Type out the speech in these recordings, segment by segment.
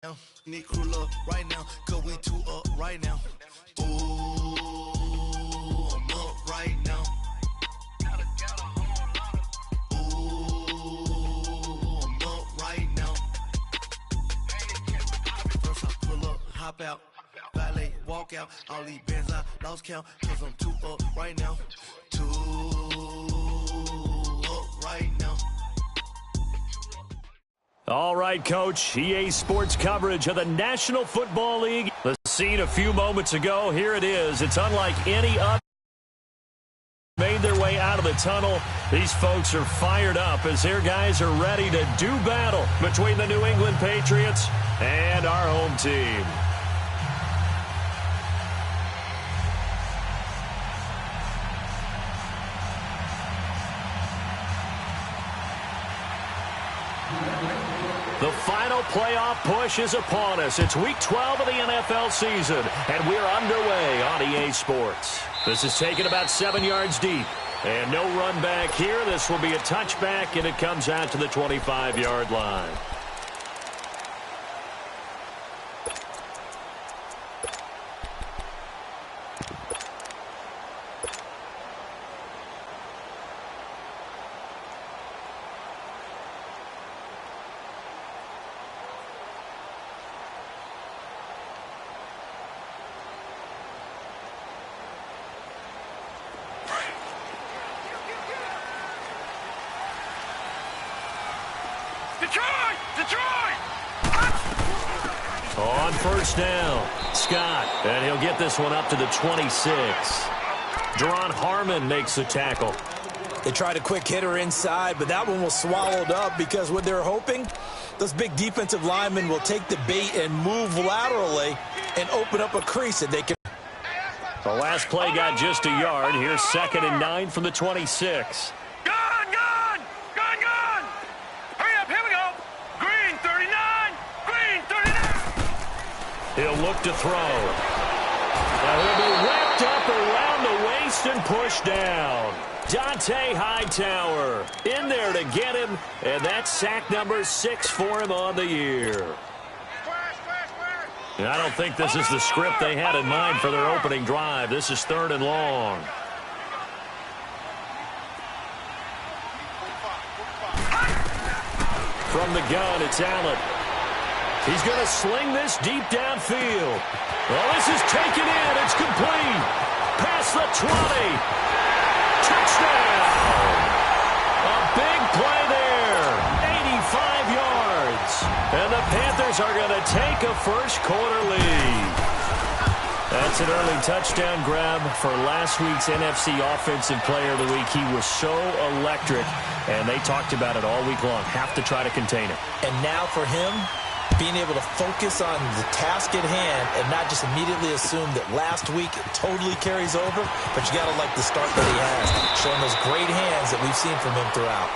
now. Need crew up right now, cause we two up right now. Ooh, I'm up right now. Ooh, I'm up right now. First I pull up, hop out, valet, walk out. All these bands I lost count, cause I'm two up right now. Two up right now. All right, Coach. EA Sports coverage of the National Football League. The scene a few moments ago. Here it is. It's unlike any other. Made their way out of the tunnel. These folks are fired up as their guys are ready to do battle between the New England Patriots and our home team. The final playoff push is upon us. It's Week 12 of the NFL season, and we're underway on EA Sports. This is taken about 7 yards deep, and no run back here. This will be a touchback, and it comes out to the 25-yard line. On first down, Scott, and he'll get this one up to the 26. Jerron Harmon makes the tackle. They tried a quick hitter inside, but that one was swallowed up because what they're hoping, those big defensive linemen will take the bait and move laterally and open up a crease that they can. The last play got just a yard. Here's 2nd and 9 from the 26. He'll look to throw. Now he'll be wrapped up around the waist and pushed down. Dante Hightower in there to get him, and that's sack number 6 for him on the year. And I don't think this is the script they had in mind for their opening drive. This is 3rd and long. From the gun, it's Allen. He's going to sling this deep downfield. Well, this is taken in. It's complete. Past the 20. Touchdown. A big play there. 85 yards. And the Panthers are going to take a first-quarter lead. That's an early touchdown grab for last week's NFC Offensive Player of the Week. He was so electric, and they talked about it all week long. Have to try to contain it. And now for him, being able to focus on the task at hand and not just immediately assume that last week it totally carries over, but you got to like the start that he has, showing those great hands that we've seen from him throughout.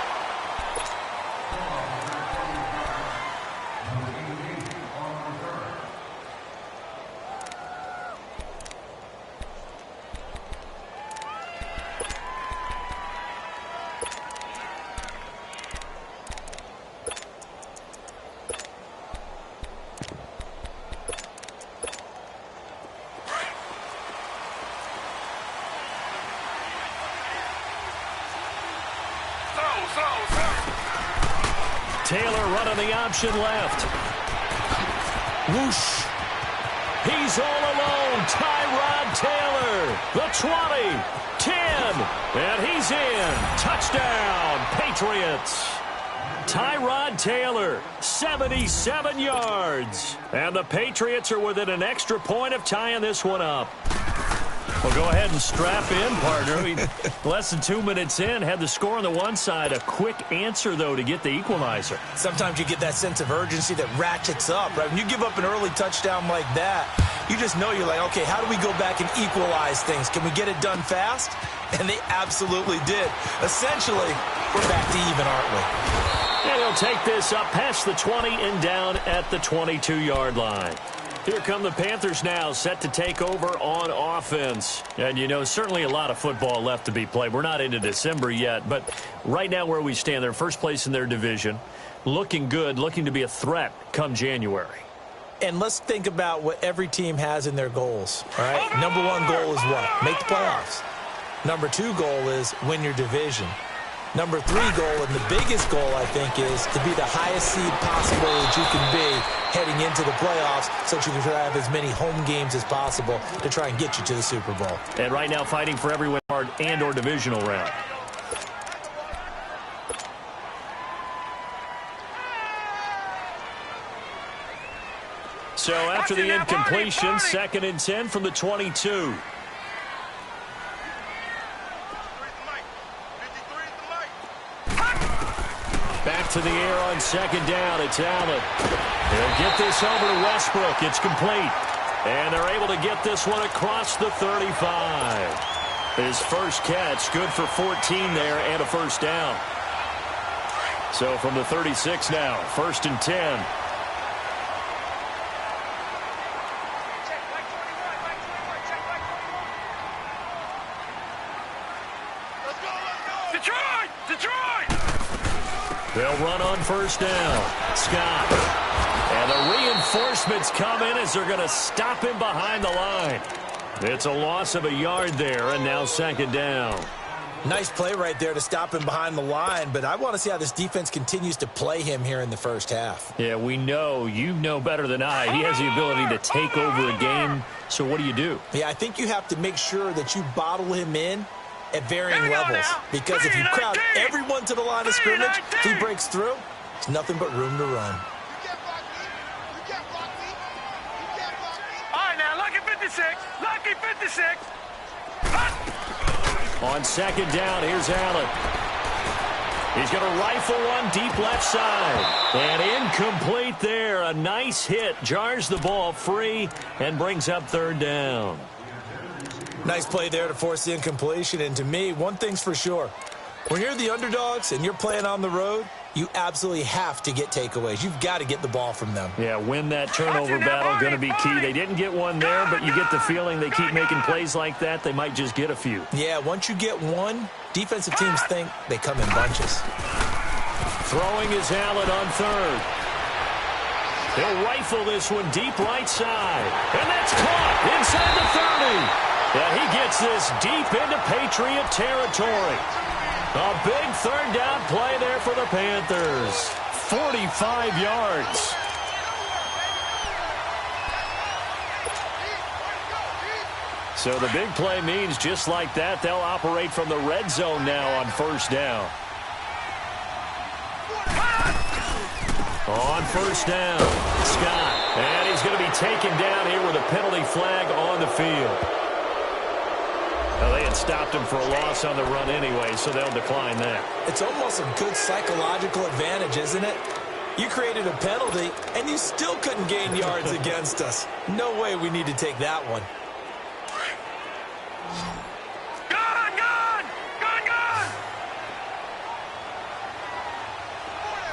Taylor running the option left. Whoosh. He's all alone. Tyrod Taylor. The 20. 10. And he's in. Touchdown, Patriots. Tyrod Taylor, 77 yards. And the Patriots are within an extra point of tying this one up. Well, go ahead and strap in, partner. Less than 2 minutes in, had the score on the one side. A quick answer, though, to get the equalizer. Sometimes you get that sense of urgency that ratchets up, right? When you give up an early touchdown like that, you just know you're like, okay, how do we go back and equalize things? Can we get it done fast? And they absolutely did. Essentially, we're back to even, aren't we? And he'll take this up past the 20 and down at the 22-yard line. Here come the Panthers now, set to take over on offense. And, you know, certainly a lot of football left to be played. We're not into December yet, but right now where we stand, they're first place in their division. Looking good, looking to be a threat come January. And let's think about what every team has in their goals, all right? Number one goal is what? Make the playoffs. Number two goal is win your division. Number three goal, and the biggest goal, I think, is to be the highest seed possible that you can be heading into the playoffs so that you can have as many home games as possible to try and get you to the Super Bowl. And right now fighting for every wild and or divisional round. So after the incompletion, 2nd and 10 from the 22. Back to the air on 2nd down. It's Allen. He'll get this over to Westbrook. It's complete. And they're able to get this one across the 35. His first catch, good for 14 there and a first down. So from the 36 now, 1st and 10. They'll run on 1st down. Scott. And the reinforcements come in as they're going to stop him behind the line. It's a loss of a yard there, and now 2nd down. Nice play right there to stop him behind the line, but I want to see how this defense continues to play him here in the first half. Yeah, we know. You know better than I. He has the ability to take over a game, so what do? Yeah, I think you have to make sure that you bottle him in at varying levels. Because if you crowd everyone to the line of scrimmage, if he breaks through, it's nothing but room to run. All right, now, lucky 56. Lucky 56. On 2nd down, here's Allen. He's going to rifle one deep left side. And incomplete there. A nice hit. Jars the ball free and brings up 3rd down. Nice play there to force the incompletion. And to me, one thing's for sure. When you're the underdogs and you're playing on the road, you absolutely have to get takeaways. You've got to get the ball from them. Yeah, win that turnover battle, going to be key. They didn't get one there, but you get the feeling they keep making plays like that, they might just get a few. Yeah, once you get one, defensive teams think they come in bunches. Throwing is Allen on 3rd. He'll rifle this one deep right side. And that's caught inside the 30. And he gets this deep into Patriot territory. A big 3rd down play there for the Panthers. 45 yards. So the big play means just like that, they'll operate from the red zone now on 1st down. On 1st down, Scott. And he's going to be taken down here with a penalty flag on the field. Well, they had stopped him for a loss on the run anyway, so they'll decline that. It's almost a good psychological advantage, isn't it? You created a penalty, and you still couldn't gain yards against us. No way we need to take that one. Gone!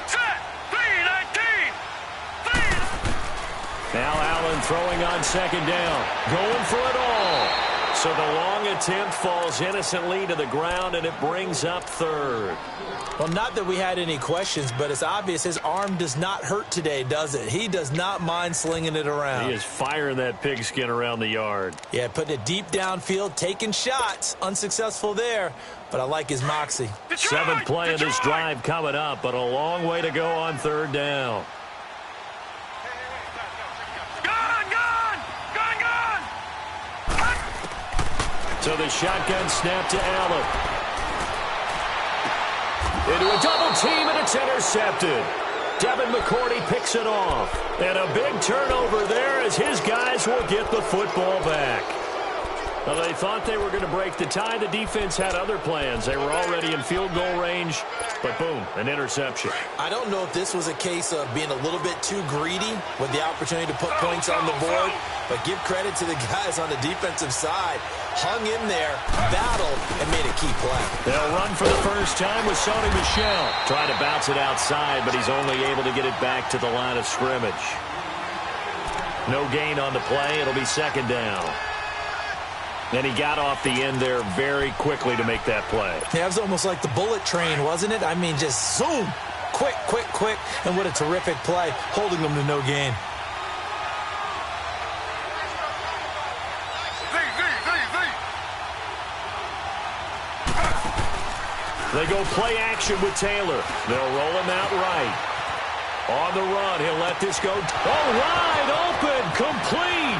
Set! 3-19! Now Allen throwing on 2nd down. Going for it all. So the long attempt falls innocently to the ground, and it brings up 3rd. Well, not that we had any questions, but it's obvious his arm does not hurt today, does it? He does not mind slinging it around. He is firing that pigskin around the yard. Yeah, putting it deep downfield, taking shots. Unsuccessful there, but I like his moxie. 7th play of this drive coming up, but a long way to go on 3rd down. So the shotgun snap to Allen. Into a double team, and it's intercepted. Devin McCourty picks it off. And a big turnover there as his guys will get the football back. Well, they thought they were going to break the tie. The defense had other plans. They were already in field goal range, but boom, an interception. I don't know if this was a case of being a little bit too greedy with the opportunity to put points on the board, but give credit to the guys on the defensive side. Hung in there, battled, and made a key play. They'll run for the first time with Sony Michel. Trying to bounce it outside, but he's only able to get it back to the line of scrimmage. No gain on the play. It'll be 2nd down. And he got off the end there very quickly to make that play. Yeah, it was almost like the bullet train, wasn't it? I mean, just zoom. Quick. And what a terrific play, holding them to no gain. They go play action with Taylor. They'll roll him out right. On the run, he'll let this go. Oh, wide open, complete.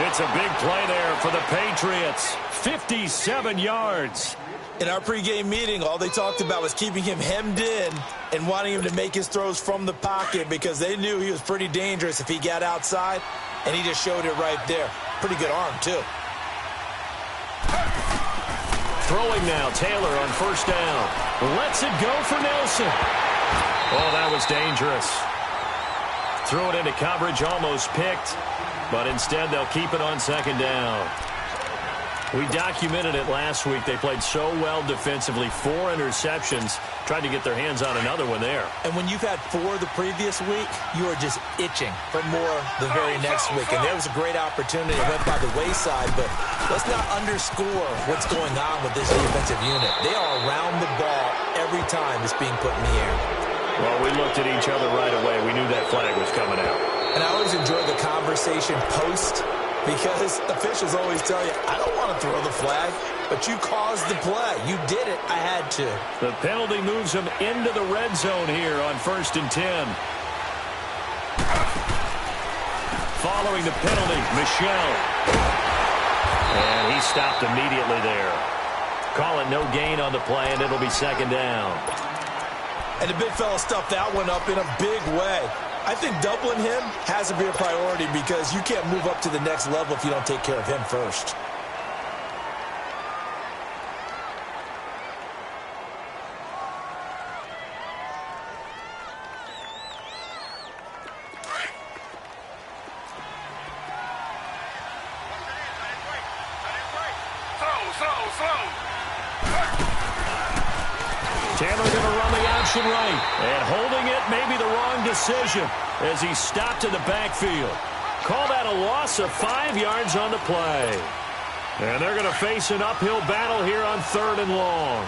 It's a big play there for the Patriots. 57 yards. In our pregame meeting, all they talked about was keeping him hemmed in and wanting him to make his throws from the pocket because they knew he was pretty dangerous if he got outside, and he just showed it right there. Pretty good arm, too. Throwing now, Taylor on first down. Lets it go for Nelson. Oh, that was dangerous. Threw it into coverage, almost picked, but instead they'll keep it on second down. We documented it last week. They played so well defensively. 4 interceptions. Tried to get their hands on another one there. And when you've had 4 the previous week, you are just itching for more the very next week. And there was a great opportunity. It went by the wayside, but let's not underscore what's going on with this defensive unit. They are around the ball every time it's being put in the air. Well, we looked at each other right away. We knew that flag was coming out. And I always enjoy the conversation post, because officials always tell you, I don't want to throw the flag, but you caused the play. You did it. I had to. The penalty moves them into the red zone here on 1st and 10. Following the penalty, Michel. And he stopped immediately there. Call it no gain on the play, and it'll be second down. And the big fella stuffed that one up in a big way. I think doubling him has to be a priority because you can't move up to the next level if you don't take care of him first. Taylor going to run the option right. And holding it may be the wrong decision as he stopped in the backfield. Call that a loss of 5 yards on the play. And they're going to face an uphill battle here on 3rd and long.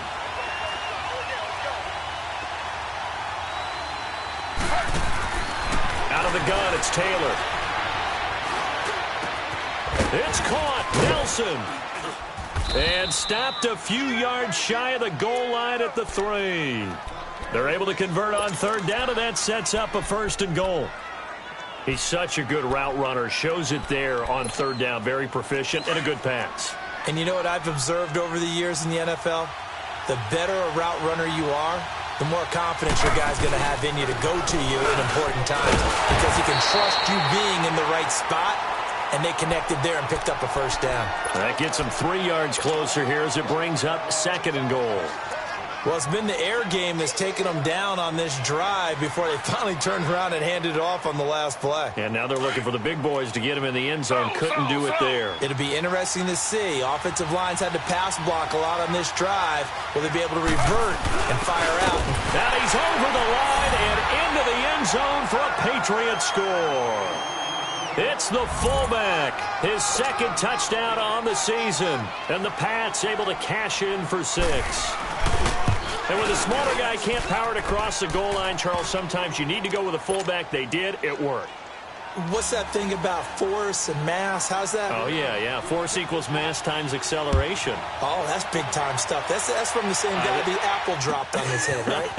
Out of the gun, it's Taylor. It's caught. Nelson. And stopped a few yards shy of the goal line at the 3. They're able to convert on 3rd down, and that sets up a 1st and goal. He's such a good route runner. Shows it there on 3rd down. Very proficient and a good pass. And you know what I've observed over the years in the NFL? The better a route runner you are, the more confidence your guy's going to have in you to go to you in important times because he can trust you being in the right spot. And they connected there and picked up a 1st down. That gets them 3 yards closer here as it brings up 2nd and goal. Well, it's been the air game that's taken them down on this drive before they finally turned around and handed it off on the last play. And now they're looking for the big boys to get him in the end zone. Couldn't do it there. It'll be interesting to see. Offensive lines had to pass block a lot on this drive. Will they be able to revert and fire out? Now he's over the line and into the end zone for a Patriot score. It's the fullback, his 2nd touchdown on the season. And the Pats able to cash in for 6. And when the smaller guy can't power it across the goal line, Charles, sometimes you need to go with a fullback. They did. It worked. What's that thing about force and mass? How's that? Oh, yeah. Force equals mass times acceleration. Oh, that's big-time stuff. That's from the same guy the apple dropped on his head, right?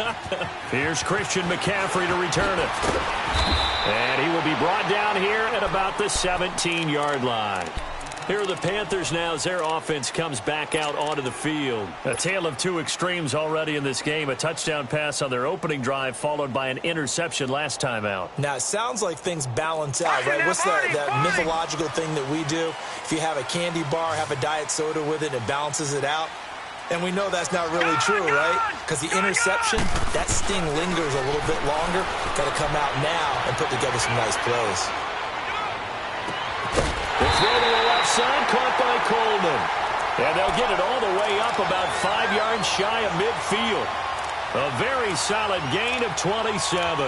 Here's Christian McCaffrey to return it. And he will be brought down here at about the 17-yard line. Here are the Panthers now as their offense comes back out onto the field. A tale of 2 extremes already in this game. A touchdown pass on their opening drive followed by an interception last time out. Now, it sounds like things balance out, right? What's that mythological thing that we do? If you have a candy bar, have a diet soda with it, it balances it out. And we know that's not really true, right? Because the interception, that sting lingers a little bit longer. Got to come out now and put together some nice plays. The throw to the left side, caught by Coleman. And they'll get it all the way up about 5 yards shy of midfield. A very solid gain of 27.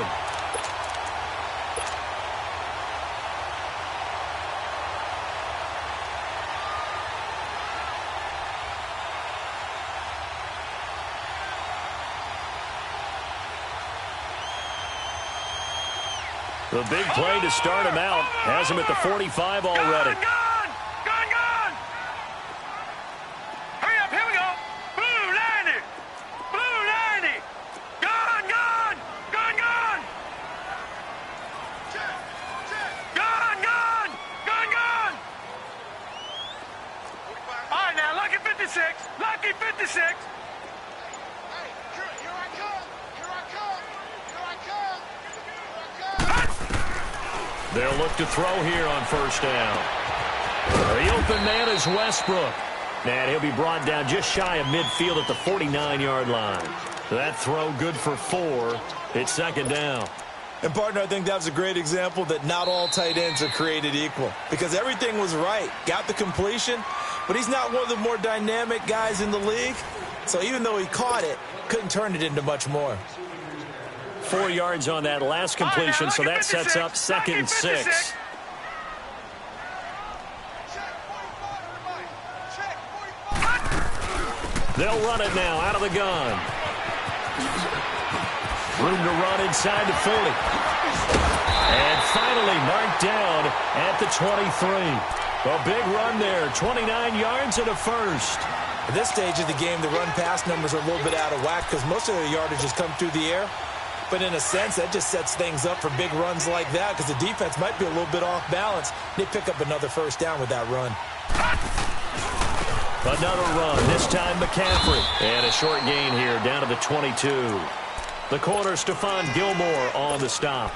The big play to start him out has him at the 45 already. Gone! Hurry up, here we go. Boom, 56. Hey, here I come. They'll look to throw here on first down. The open man is Westbrook. And he'll be brought down just shy of midfield at the 49-yard line. That throw good for 4. It's second down. And, partner, I think that was a great example that not all tight ends are created equal. Because everything was right. Got the completion, but he's not one of the more dynamic guys in the league. So even though he caught it, couldn't turn it into much more. 4 yards on that last completion, so that sets up 2nd and 6. They'll run it now out of the gun. Room to run inside the 40. And finally marked down at the 23. A big run there, 29 yards and a first. At this stage of the game, the run-pass numbers are a little bit out of whack because most of their yardage has come through the air. But in a sense, that just sets things up for big runs like that because the defense might be a little bit off balance. They pick up another first down with that run. Another run, this time McCaffrey. And a short gain here down to the 22. The corner, Stephon Gilmore on the stop.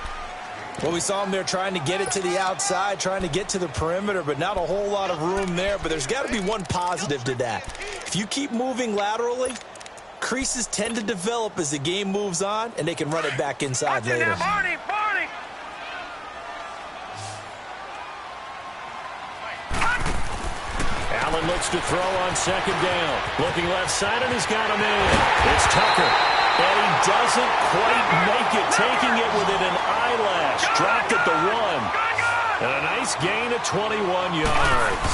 Well, we saw him there trying to get it to the outside, trying to get to the perimeter, but not a whole lot of room there. But there's got to be one positive to that. If you keep moving laterally, creases tend to develop as the game moves on, and they can run it back inside later. Barney! Allen looks to throw on second down. Looking left side, and he's got him in. It's Tucker. And he doesn't quite make it, taking it within an eyelash. Dropped at the 1. And a nice gain of 21 yards.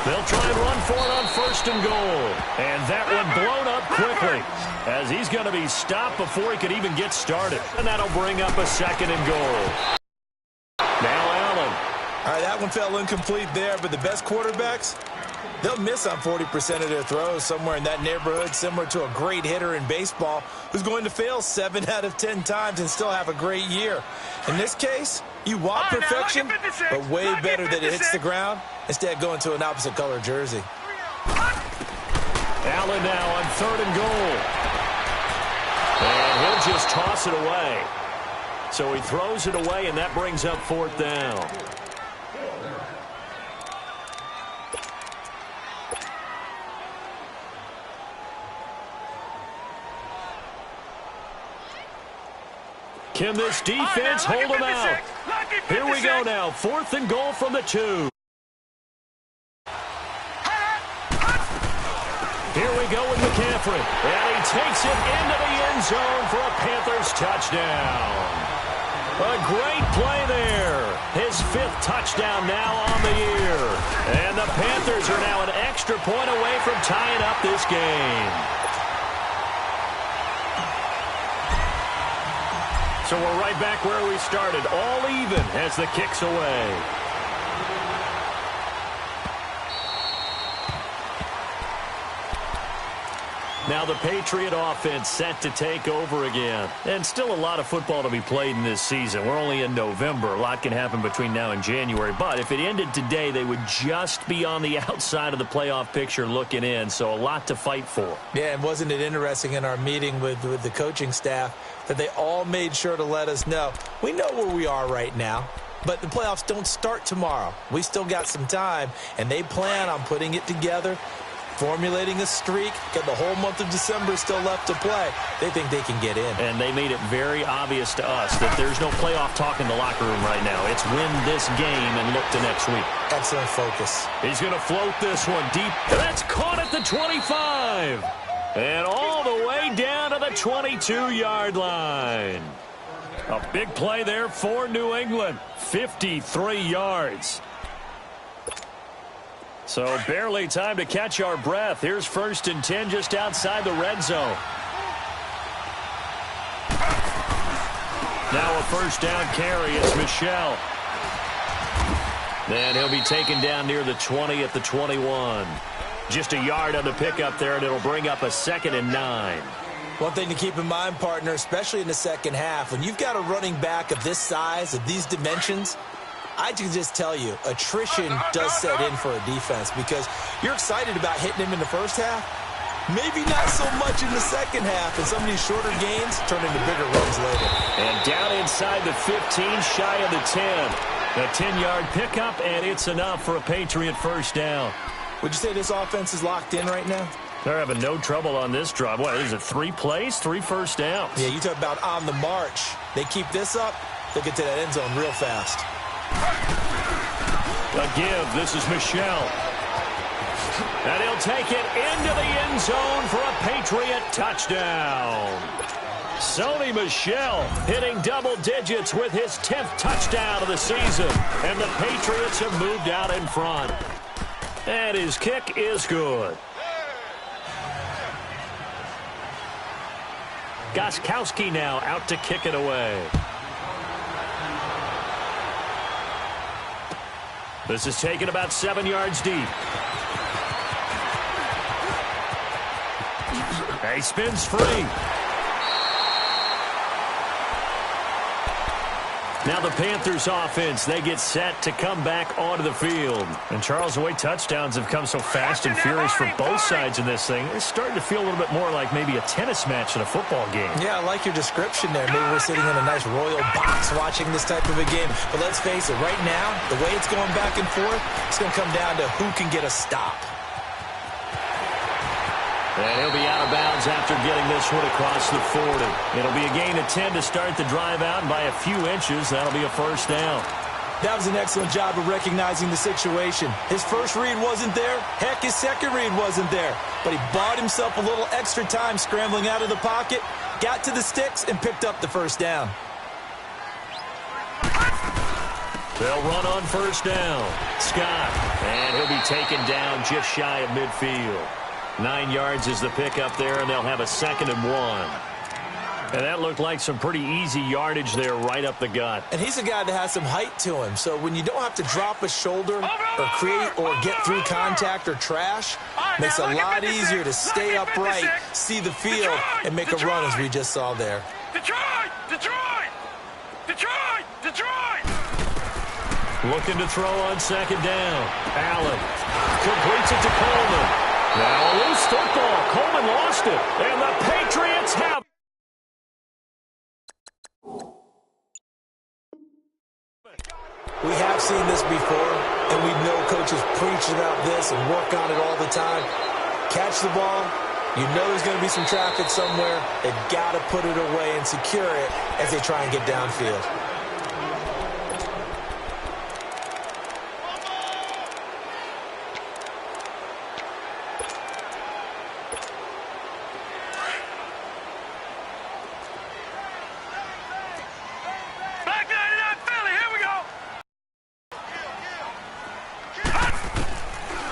They'll try and run for it on first and goal. And that one blown up quickly as he's going to be stopped before he could even get started. And that'll bring up a 2nd and goal. Now Allen. All right, that one fell incomplete there, but the best quarterbacks, they'll miss on 40% of their throws, somewhere in that neighborhood, similar to a great hitter in baseball who's going to fail 7 out of 10 times and still have a great year. In this case, you want perfection, but way better that it hits the ground instead of going to an opposite color jersey. Allen now on 3rd and goal. And he'll just toss it away. So he throws it away, and that brings up 4th down. Can this defense hold him out? Here we go now. 4th and goal from the 2. Here we go with McCaffrey. And he takes it into the end zone for a Panthers touchdown. A great play there. His 5th touchdown now on the year. And the Panthers are now an extra point away from tying up this game. So we're right back where we started, all even as the kick's away. Now the Patriot offense set to take over again. And still a lot of football to be played in this season. We're only in November. A lot can happen between now and January. But if it ended today, they would just be on the outside of the playoff picture looking in. So a lot to fight for. Yeah, and wasn't it interesting in our meeting with the coaching staff that they all made sure to let us know. We know where we are right now, but the playoffs don't start tomorrow. We still got some time, and they plan on putting it together, formulating a streak, got the whole month of December still left to play. They think they can get in. And they made it very obvious to us that there's no playoff talk in the locker room right now. It's win this game and look to next week. Excellent focus. He's going to float this one deep. That's caught at the 25. And all the way down to the 22-yard line. A big play there for New England. 53 yards. So barely time to catch our breath. Here's 1st and 10 just outside the red zone. Now a first down carry. It's Michel. And he'll be taken down near the 20 at the 21. Just a yard on the pickup there, and it'll bring up a 2nd and 9. One thing to keep in mind, partner, especially in the second half, when you've got a running back of this size, of these dimensions, I can just tell you, attrition does set in for a defense because you're excited about hitting him in the first half, Maybe not so much in the second half, and some of these shorter gains turn into bigger runs later. And down inside the 15, shy of the 10. A 10-yard pickup, and it's enough for a Patriot first down. Would you say this offense is locked in right now? They're having no trouble on this drive. What, is it 3 plays, 3 first downs? Yeah, you talk about on the march. They keep this up, they'll get to that end zone real fast. A give. This is Michelle. And he'll take it into the end zone for a Patriot touchdown. Sony Michel hitting double digits with his 10th touchdown of the season. And the Patriots have moved out in front. And his kick is good. Gostkowski now out to kick it away. This is taken about 7 yards deep. He spins free. Now the Panthers offense, they get set to come back onto the field. And Charles, the way touchdowns have come so fast and furious for both sides in this thing, it's starting to feel a little bit more like maybe a tennis match in a football game. Yeah, I like your description there. Maybe we're sitting in a nice royal box watching this type of a game. But let's face it, right now, the way it's going back and forth, it's going to come down to who can get a stop. And he'll be out of bounds after getting this one across the 40. It'll be a gain of 10 to start the drive out, and by a few inches, that'll be a first down. That was an excellent job of recognizing the situation. His first read wasn't there. Heck, his second read wasn't there. But he bought himself a little extra time scrambling out of the pocket, got to the sticks, and picked up the first down. They'll run on first down. Scott, and he'll be taken down just shy of midfield. 9 yards is the pickup there, and they'll have a 2nd and 1. And that looked like some pretty easy yardage there right up the gut. And he's a guy that has some height to him, so when you don't have to drop a shoulder or create or get through contact or trash, makes it a lot easier to stay upright, see the field, and make a run as we just saw there. Detroit! Detroit! Detroit! Detroit! Looking to throw on 2nd down. Allen completes it to Coleman. Now a loose football. Coleman lost it. And the Patriots have. We have seen this before, and we know coaches preach about this and work on it all the time. Catch the ball. You know there's going to be some traffic somewhere. They've got to put it away and secure it as they try and get downfield.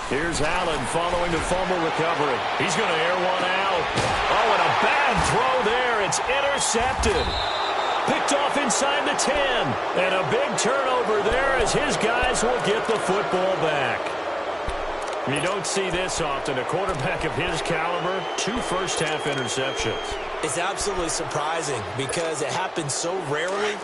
Here's Allen following the fumble recovery. He's going to air one out. Oh, and a bad throw there. It's intercepted. Picked off inside the 10. And a big turnover there as his guys will get the football back. You don't see this often. A quarterback of his caliber, 2 first-half interceptions. It's absolutely surprising because it happens so rarely.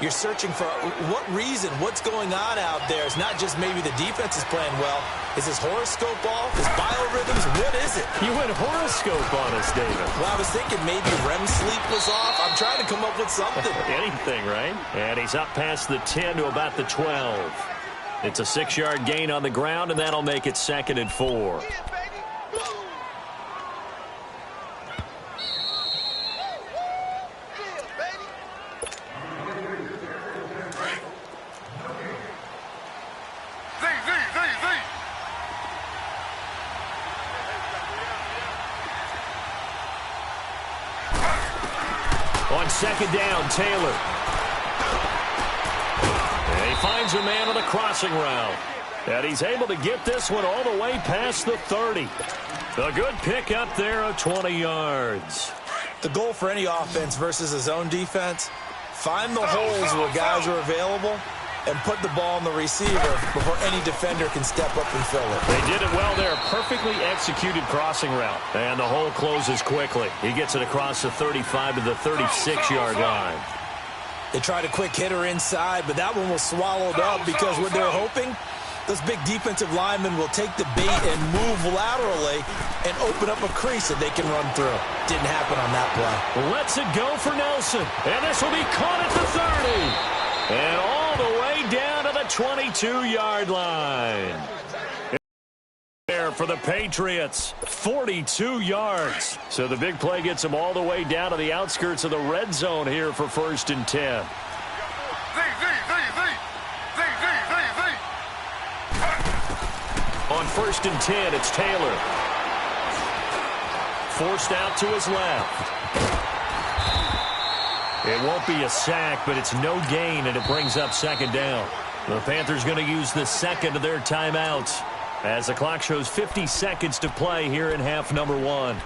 You're searching for what reason, what's going on out there. It's not just maybe the defense is playing well. Is his horoscope off? His biorhythms? What is it? You went horoscope on us, David. Well, I was thinking maybe REM sleep was off. I'm trying to come up with something. Anything, right? And he's up past the 10 to about the 12. It's a 6-yard gain on the ground, and that'll make it 2nd and 4. On 2nd down, Taylor. And he finds a man on a crossing route. And he's able to get this one all the way past the 30. A good pick up there of 20 yards. The goal for any offense versus a zone defense, find the holes where guys are available and put the ball on the receiver before any defender can step up and fill it. They did it well there. Perfectly executed crossing route. And the hole closes quickly. He gets it across the 35 to the 36-yard line. They tried a quick hitter inside, but that one was swallowed up because what they're hoping, Those big defensive linemen will take the bait and move laterally and open up a crease that they can run through. Didn't happen on that play. Lets it go for Nelson. And this will be caught at the 30. And all the way down to the 22-yard line. There for the Patriots, 42 yards. So the big play gets them all the way down to the outskirts of the red zone here for 1st and 10. On 1st and 10, it's Taylor. Forced out to his left. It won't be a sack, but it's no gain, and it brings up 2nd down. The Panthers going to use the second of their timeouts as the clock shows 50 seconds to play here in half number 1.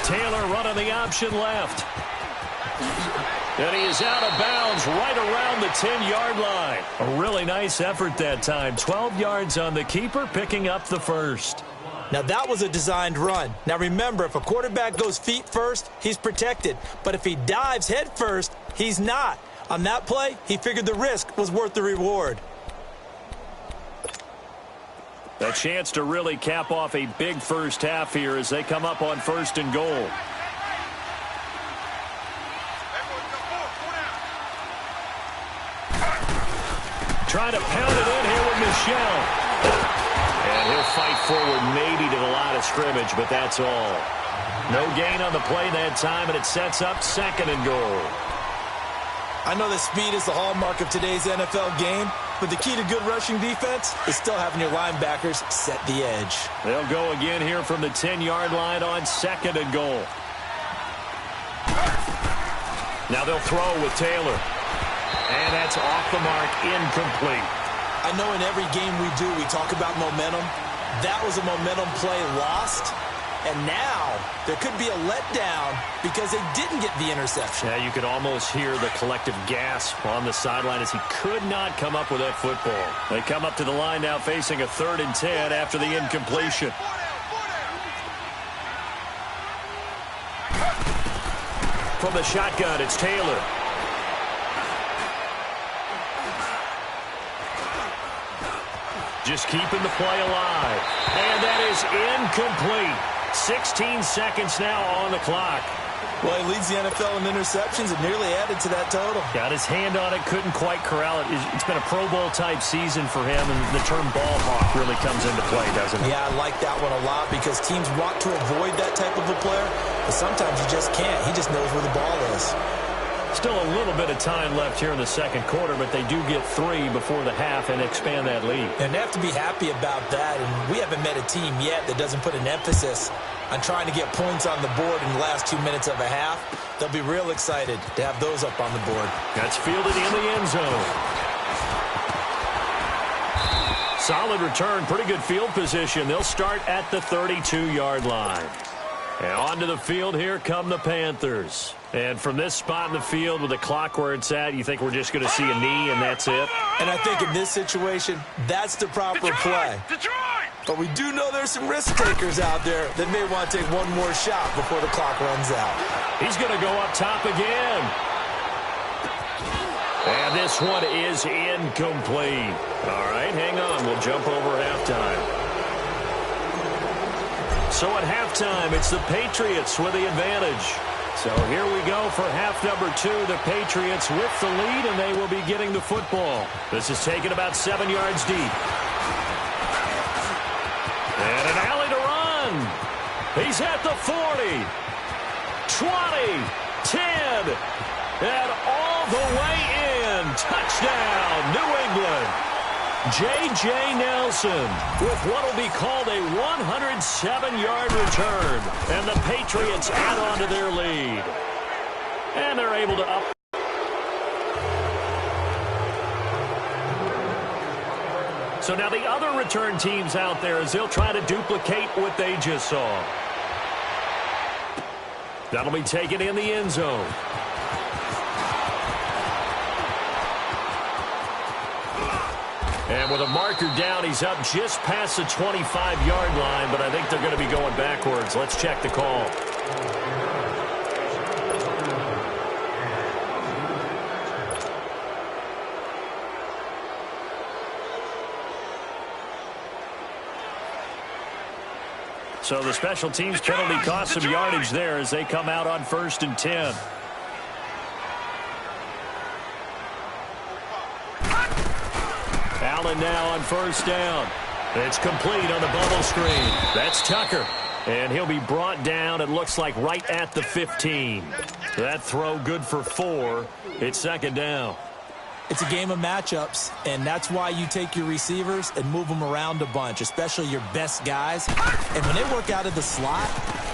Taylor running the option left. And he is out of bounds right around the 10-yard line. A really nice effort that time. 12 yards on the keeper, picking up the first. Now, that was a designed run. Now, remember, if a quarterback goes feet first, he's protected. But if he dives head first, he's not. On that play, he figured the risk was worth the reward. A chance to really cap off a big first half here as they come up on 1st and goal. Trying to pound it in here with Michel. And he'll fight forward maybe to the line of scrimmage, but that's all. No gain on the play that time, and it sets up 2nd and goal. I know that speed is the hallmark of today's NFL game, but the key to good rushing defense is still having your linebackers set the edge. They'll go again here from the 10-yard line on 2nd and goal. Now they'll throw with Taylor. And that's off the mark, incomplete. I know in every game we do, we talk about momentum. That was a momentum play lost. And now there could be a letdown because they didn't get the interception. Yeah, you could almost hear the collective gasp on the sideline as he could not come up with that football. They come up to the line now facing a 3rd and 10 after the incompletion. From the shotgun, it's Taylor. Just keeping the play alive. And that is incomplete. 16 seconds now on the clock. Well, he leads the NFL in interceptions and nearly added to that total. Got his hand on it, couldn't quite corral it. It's been a Pro Bowl-type season for him, and the term ball hawk really comes into play, doesn't it? Yeah, I like that one a lot because teams want to avoid that type of a player, but sometimes you just can't. He just knows where the ball is. Still a little bit of time left here in the 2nd quarter, but they do get 3 before the half and expand that lead. And they have to be happy about that, and we haven't met a team yet that doesn't put an emphasis on trying to get points on the board in the last 2 minutes of a half. They'll be real excited to have those up on the board. That's fielded in the end zone. Solid return, pretty good field position. They'll start at the 32-yard line. And onto the field, here come the Panthers. And from this spot in the field with the clock where it's at, you think we're just going to see a knee and that's it? And I think in this situation, that's the proper play. But we do know there's some risk takers out there that may want to take one more shot before the clock runs out. He's going to go up top again. And this one is incomplete. All right, hang on. We'll jump over halftime. So at halftime, it's the Patriots with the advantage. So here we go for half number 2. The Patriots with the lead, and they will be getting the football. This is taken about 7 yards deep. And an alley to run. He's at the 40, 20, 10, and all the way in. Touchdown, New England. J.J. Nelson with what will be called a 107-yard return. And the Patriots add on to their lead. And they're able to up. So now the other return teams out there as they'll try to duplicate what they just saw. That'll be taken in the end zone. And with a marker down, he's up just past the 25-yard line, but I think they're going to be going backwards. Let's check the call. So the special teams penalty cost some yardage there as they come out on 1st and 10. Allen now on 1st down. It's complete on the bubble screen. That's Tucker. And he'll be brought down, it looks like, right at the 15. That throw good for 4. It's 2nd down. It's a game of matchups, and that's why you take your receivers and move them around a bunch, especially your best guys. And when they work out of the slot,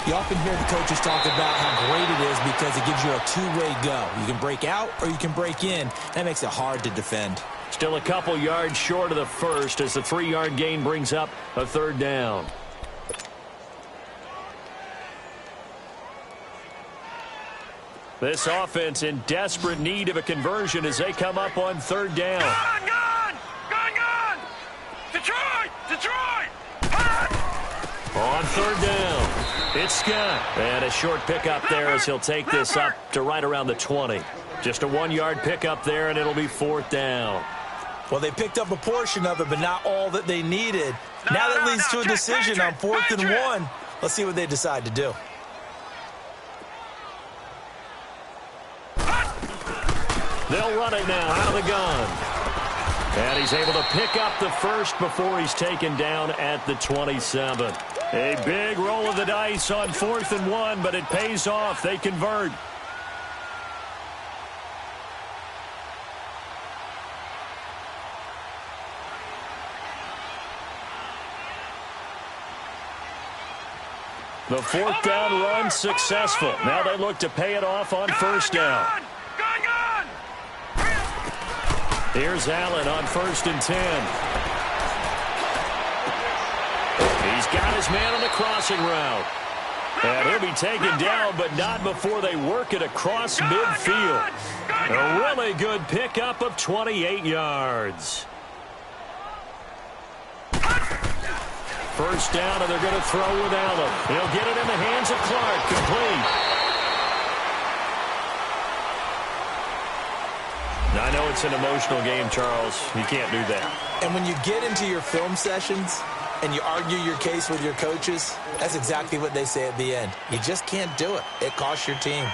you often hear the coaches talk about how great it is because it gives you a two-way go. You can break out or you can break in. That makes it hard to defend. Still a couple yards short of the first as the 3-yard gain brings up a 3rd down. This offense in desperate need of a conversion as they come up on 3rd down. Gone! Detroit! On 3rd down, it's Scott. And a short pickup there as he'll take this up to right around the 20. Just a 1-yard pickup there, and it'll be 4th down. Well, they picked up a portion of it, but not all that they needed. Now that leads to a decision on 4th and 1. Let's see what they decide to do. They'll run it now out of the gun. And he's able to pick up the first before he's taken down at the 27. A big roll of the dice on 4th and 1, but it pays off. They convert. The 4th down run successful. Now they look to pay it off on 1st down. Gone! Here's Allen on 1st and 10. He's got his man on the crossing route. And he'll be taken down, but not before they work it across midfield. A really good pickup of 28 yards. 1st down, and they're going to throw with Allen. He'll get it in the hands of Clark. Complete. I know it's an emotional game, Charles. You can't do that. And when you get into your film sessions and you argue your case with your coaches, that's exactly what they say at the end. You just can't do it. It costs your team.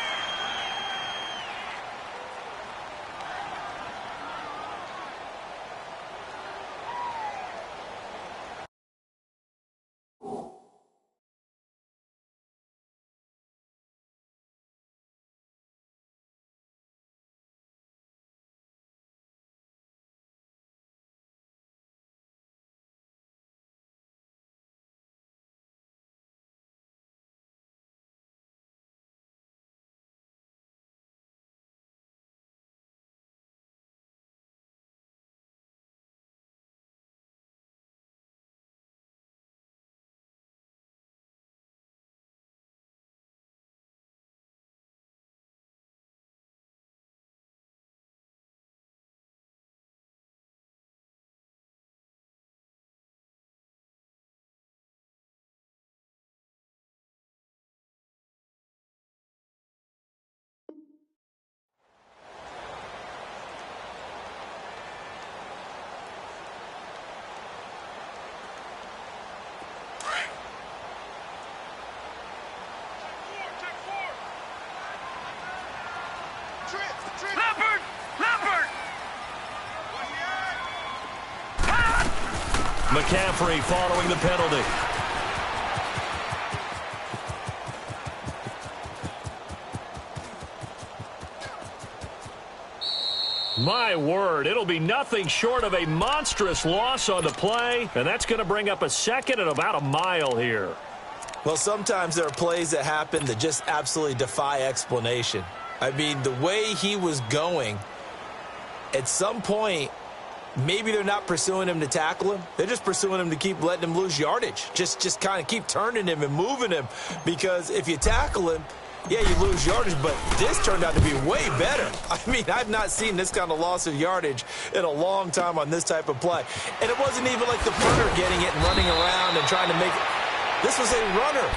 McCaffrey following the penalty. My word, it'll be nothing short of a monstrous loss on the play, and that's going to bring up a 2nd and about a mile here. Well, sometimes there are plays that happen that just absolutely defy explanation. I mean, the way he was going, at some point, maybe they're not pursuing him to tackle him. They're just pursuing him to keep letting him lose yardage. Just kind of keep turning him and moving him. Because if you tackle him, Yeah, you lose yardage, but this turned out to be way better. I mean, I've not seen this kind of loss of yardage in a long time on this type of play. And it wasn't even like the punter getting it and running around and trying to make it. This was a runner.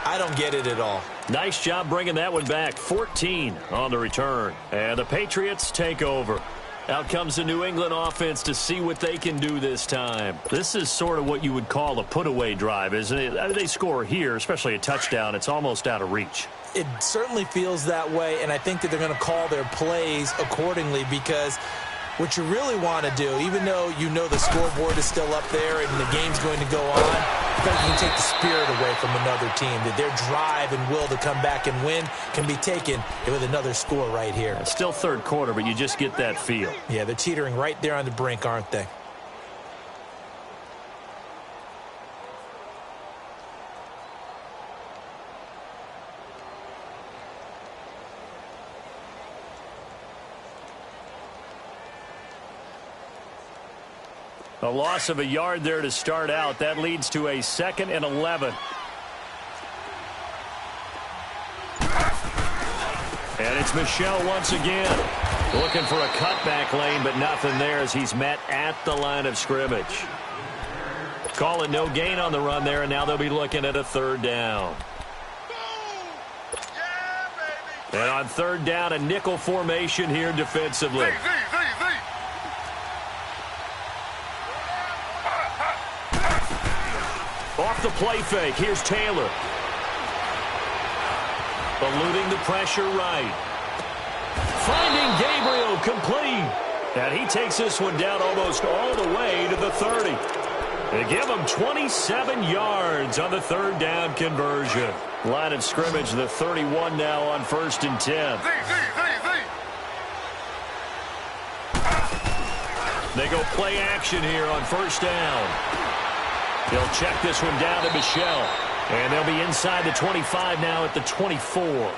I don't get it at all. Nice job bringing that one back. 14 on the return. And the Patriots take over. Out comes the New England offense to see what they can do this time. This is sort of what you would call a put-away drive, isn't it? I mean, they score here, especially a touchdown. It's almost out of reach. It certainly feels that way, and I think that they're going to call their plays accordingly because what you really want to do, even though you know the scoreboard is still up there and the game's going to go on, you can take the spirit away from another team, that their drive and will to come back and win can be taken with another score right here. It's still third quarter, but you just get that feel. Yeah, they're teetering right there on the brink, aren't they? A loss of a yard there to start out. That leads to a 2nd and 11. And it's Michel once again. Looking for a cutback lane, but nothing there as he's met at the line of scrimmage. Calling no gain on the run there, and now they'll be looking at a 3rd down. And on 3rd down, a nickel formation here defensively. Off the play fake, here's Taylor. Eluding the pressure right. Finding Gabriel complete. And he takes this one down almost all the way to the 30. They give him 27 yards on the 3rd down conversion. Line of scrimmage, the 31 now on 1st and 10. They go play action here on 1st down. They'll check this one down to Michel. And they'll be inside the 25 now at the 24.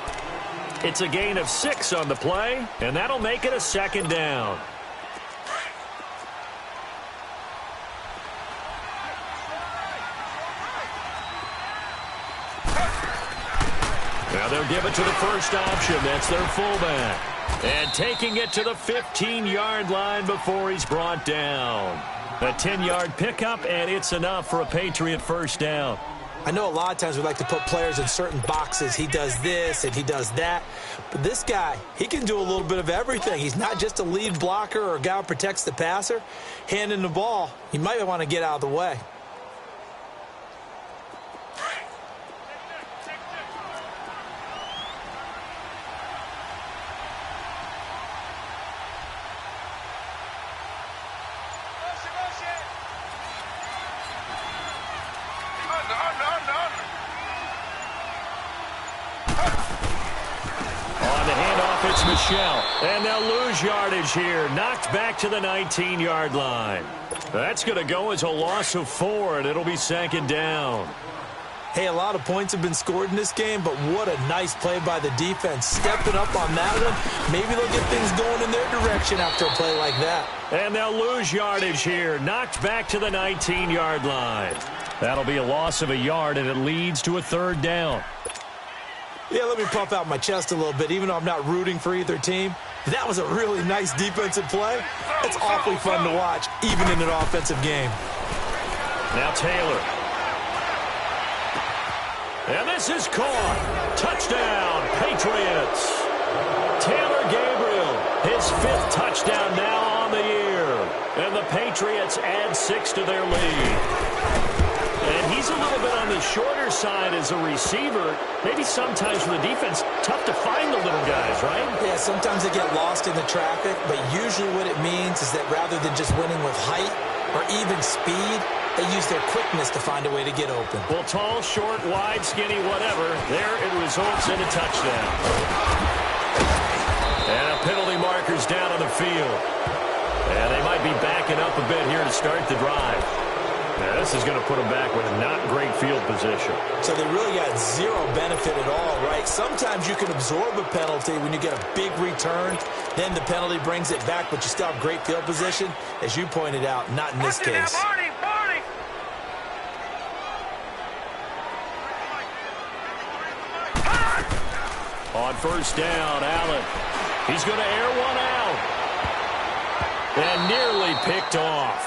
It's a gain of 6 on the play, and that'll make it a 2nd down. Now they'll give it to the first option. That's their fullback. And taking it to the 15-yard line before he's brought down. A 10-yard pickup, and it's enough for a Patriot 1st down. I know a lot of times we like to put players in certain boxes. He does this and he does that. But this guy, he can do a little bit of everything. He's not just a lead blocker or a guy who protects the passer. Handing the ball, he might want to get out of the way. And they'll lose yardage here. Knocked back to the 19-yard line. That's going to go as a loss of 4, and it'll be 2nd down. Hey, a lot of points have been scored in this game, but what a nice play by the defense. Stepping up on that one. Maybe they'll get things going in their direction after a play like that. And they'll lose yardage here. Knocked back to the 19-yard line. That'll be a loss of a yard, and it leads to a 3rd down. Yeah, let me puff out my chest a little bit, even though I'm not rooting for either team. That was a really nice defensive play. It's awfully fun to watch, even in an offensive game. Now Taylor. And this is caught. Touchdown, Patriots. Taylor Gabriel, his 5th touchdown now on the year. And the Patriots add 6 to their lead. And he's a little bit on the shorter side as a receiver. Maybe sometimes for the defense, tough to find the little guys, right? Yeah, sometimes they get lost in the traffic, but usually what it means is that rather than just winning with height or even speed, they use their quickness to find a way to get open. Well, tall, short, wide, skinny, whatever, there it results in a touchdown. And a penalty marker's down on the field. And they might be backing up a bit here to start the drive. Now, this is going to put them back with a not great field position. So they really got zero benefit at all, right? Sometimes you can absorb a penalty when you get a big return. Then the penalty brings it back, but you still have great field position. As you pointed out, not in this case. On first down, Allen. He's going to air one out. And nearly picked off.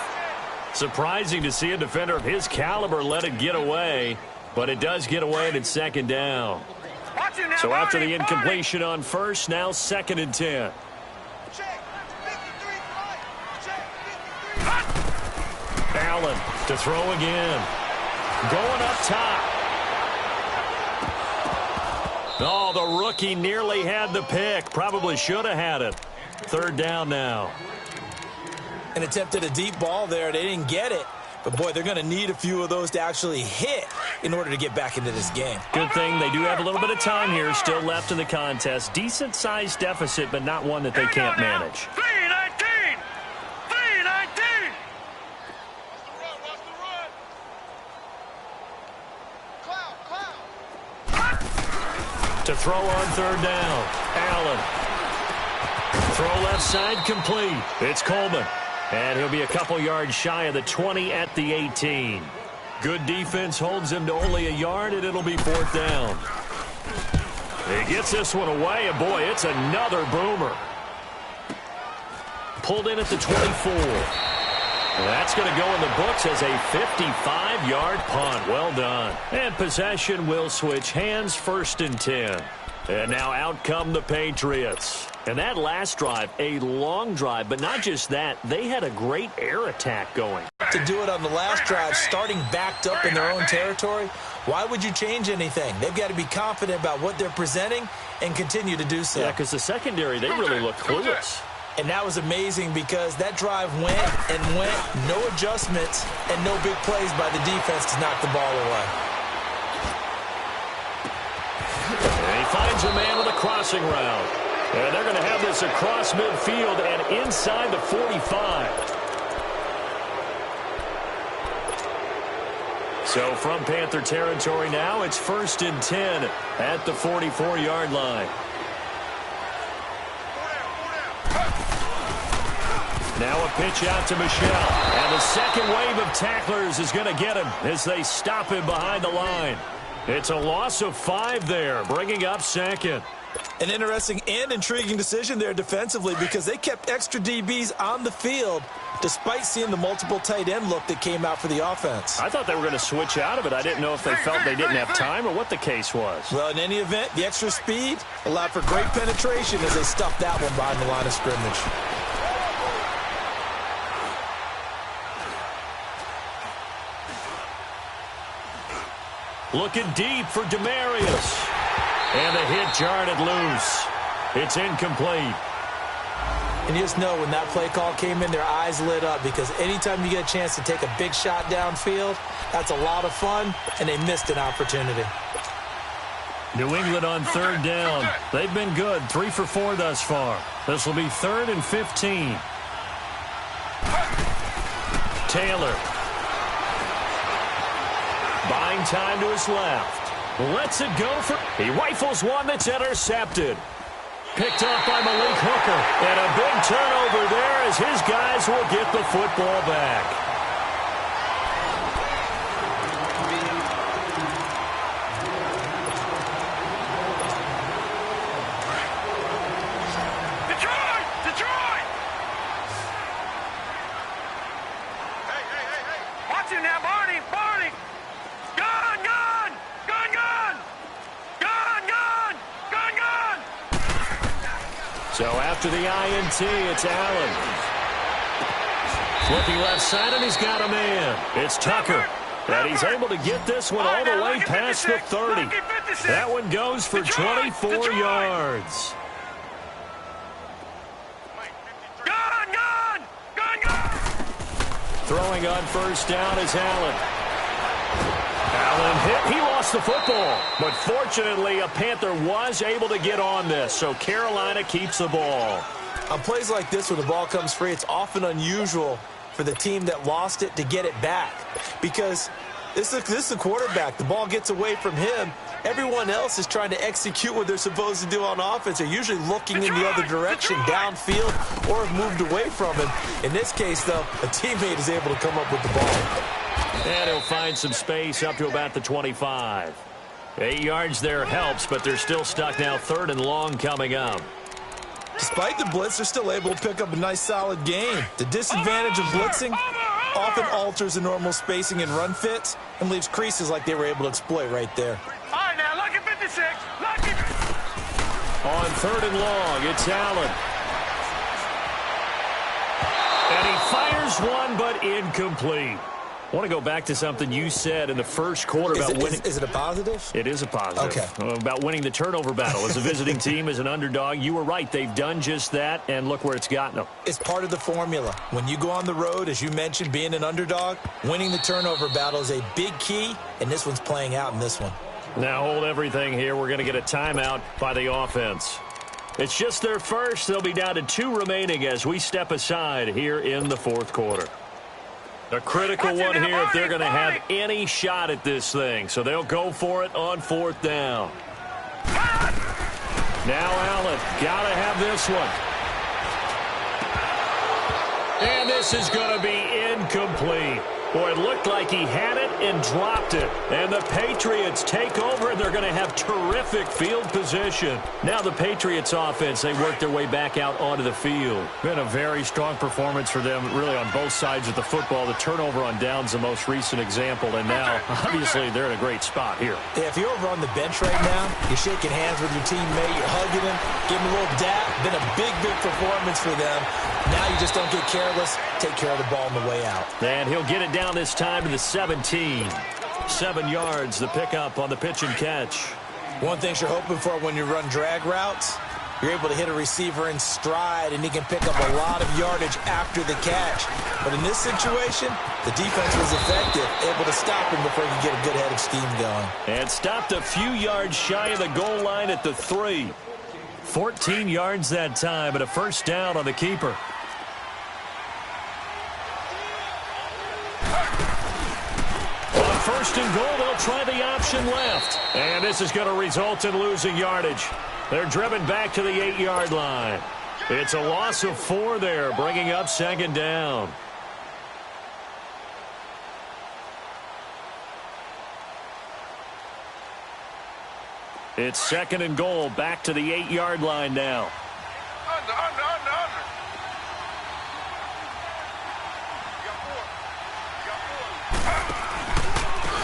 Surprising to see a defender of his caliber let it get away, but it does get away and it's second down. So after the incompletion on first, now 2nd and 10. Allen to throw again. Going up top. Oh, the rookie nearly had the pick. Probably should have had it. 3rd down now. And attempted a deep ball there. They didn't get it. But, boy, they're going to need a few of those to actually hit in order to get back into this game. Good thing they do have a little bit of time here still left in the contest. Decent-sized deficit, but not one that they can't manage. 3-19! 3-19! To throw on 3rd down. Allen. Throw left side complete. It's Coleman. And he'll be a couple yards shy of the 20 at the 18. Good defense holds him to only a yard, and it'll be 4th down. He gets this one away, and boy, it's another boomer. Pulled in at the 24. That's going to go in the books as a 55-yard punt. Well done. And possession will switch hands, 1st and 10. And now out come the Patriots. And that last drive, a long drive, but not just that, they had a great air attack going. To do it on the last drive, starting backed up in their own territory, why would you change anything? They've got to be confident about what they're presenting and continue to do so. Yeah, because the secondary, they really look clueless. And that was amazing because that drive went and went, no adjustments, and no big plays by the defense to knock the ball away. And he finds a man with a crossing route. And they're going to have this across midfield and inside the 45. So from Panther territory now, it's 1st and 10 at the 44-yard line. Now a pitch out to Michel. And the second wave of tacklers is going to get him as they stop him behind the line. It's a loss of 5 there, bringing up 2nd. An interesting and intriguing decision there defensively because they kept extra DBs on the field despite seeing the multiple tight end look that came out for the offense. I thought they were going to switch out of it. I didn't know if they felt they didn't have time or what the case was. Well, in any event, the extra speed allowed for great penetration as they stuffed that one behind the line of scrimmage. Looking deep for Demarius. And a hit jarred it loose. It's incomplete. And you just know when that play call came in, their eyes lit up because anytime you get a chance to take a big shot downfield, that's a lot of fun, and they missed an opportunity. New England on 3rd down. They've been good, 3 for 4 thus far. This will be 3rd and 15. Taylor. Buying time to his left. Lets it go for... He rifles one that's intercepted. Picked up by Malik Hooker. And a big turnover there as his guys will get the football back. Detroit! Detroit! Hey. Watch him now, Barney! Barney! Gun! Gun! Gun! Gun! Gun! Gun! Gun! Gun! So after the INT, it's Allen. Flipping left side, and he's got a man. It's Tucker. And he's able to get this one all the way past the 30. That one goes for 24 yards. Gun! Gun! Gun! Gun! Throwing on first down is Allen. Allen hit. He lost the football. But fortunately, a Panther was able to get on this. So Carolina keeps the ball. On plays like this when the ball comes free, it's often unusual for the team that lost it to get it back. Because this is the quarterback. The ball gets away from him. Everyone else is trying to execute what they're supposed to do on offense. They're usually looking in the other direction, downfield, or have moved away from him. In this case, though, a teammate is able to come up with the ball. And he'll find some space up to about the 25. 8 yards there helps, but they're still stuck now. 3rd and long coming up. Despite the blitz, they're still able to pick up a nice, solid gain. The disadvantage of blitzing often alters the normal spacing and run fits and leaves creases like they were able to exploit right there. All right, now, lucky 56. Lucky. On 3rd and long, it's Allen. And he fires one, but incomplete. I want to go back to something you said in the first quarter about winning. Is it a positive? It is a positive. Okay. About winning the turnover battle. As a visiting team, as an underdog, you were right. They've done just that, and look where it's gotten them. It's part of the formula. When you go on the road, as you mentioned, being an underdog, winning the turnover battle is a big key, and this one's playing out in this one. Now hold everything here. We're going to get a timeout by the offense. It's just their first. They'll be down to 2 remaining as we step aside here in the 4th quarter. A critical one here if they're going to have any shot at this thing. So they'll go for it on 4th down. Now Allen, got to have this one. And this is going to be incomplete. Boy, it looked like he had it and dropped it. And the Patriots take over, and they're going to have terrific field position. Now the Patriots offense, they work their way back out onto the field. Been a very strong performance for them, really, on both sides of the football. The turnover on downs, the most recent example. And now, obviously, they're in a great spot here. Yeah, if you're over on the bench right now, you're shaking hands with your teammate, you're hugging him, giving him a little dap. Been a big, big performance for them. Now you just don't get careless. Take care of the ball on the way out. And he'll get it down this time to the 17. 7 yards, the pickup on the pitch and catch. One thing you're hoping for when you run drag routes, you're able to hit a receiver in stride, and he can pick up a lot of yardage after the catch. But in this situation, the defense was effective, able to stop him before he could get a good head of steam going. And stopped a few yards shy of the goal line at the 3. 14 yards that time, and a first down on the keeper. On 1st and goal, they'll try the option left. And this is going to result in losing yardage. They're driven back to the 8-yard line. It's a loss of 4 there, bringing up 2nd down. It's 2nd and goal, back to the 8-yard line now. Under.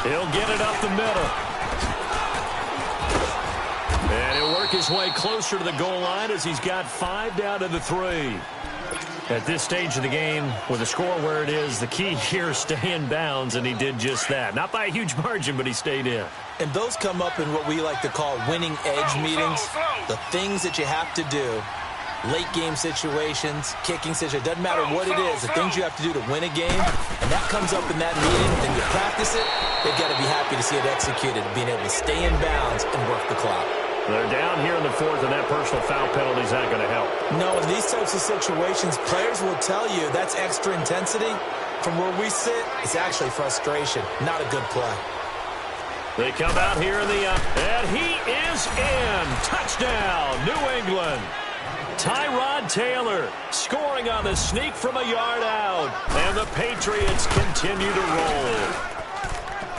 He'll get it up the middle. And he'll work his way closer to the goal line as he's got 5 down to the 3. At this stage of the game, with the score where it is, the key here is stay in bounds, and he did just that. Not by a huge margin, but he stayed in. And those come up in what we like to call winning edge meetings. The things that you have to do, late game situations, kicking situations, doesn't matter what it is, the things you have to do to win a game, and that comes up in that meeting, and you practice it, they've got to be happy to see it executed, being able to stay in bounds and work the clock. They're down here in the 4th, and that personal foul penalty is not going to help. No, in these types of situations, players will tell you that's extra intensity. From where we sit, it's actually frustration, not a good play. They come out here in the and he is in. Touchdown, New England. Tyrod Taylor scoring on the sneak from a yard out. And the Patriots continue to roll.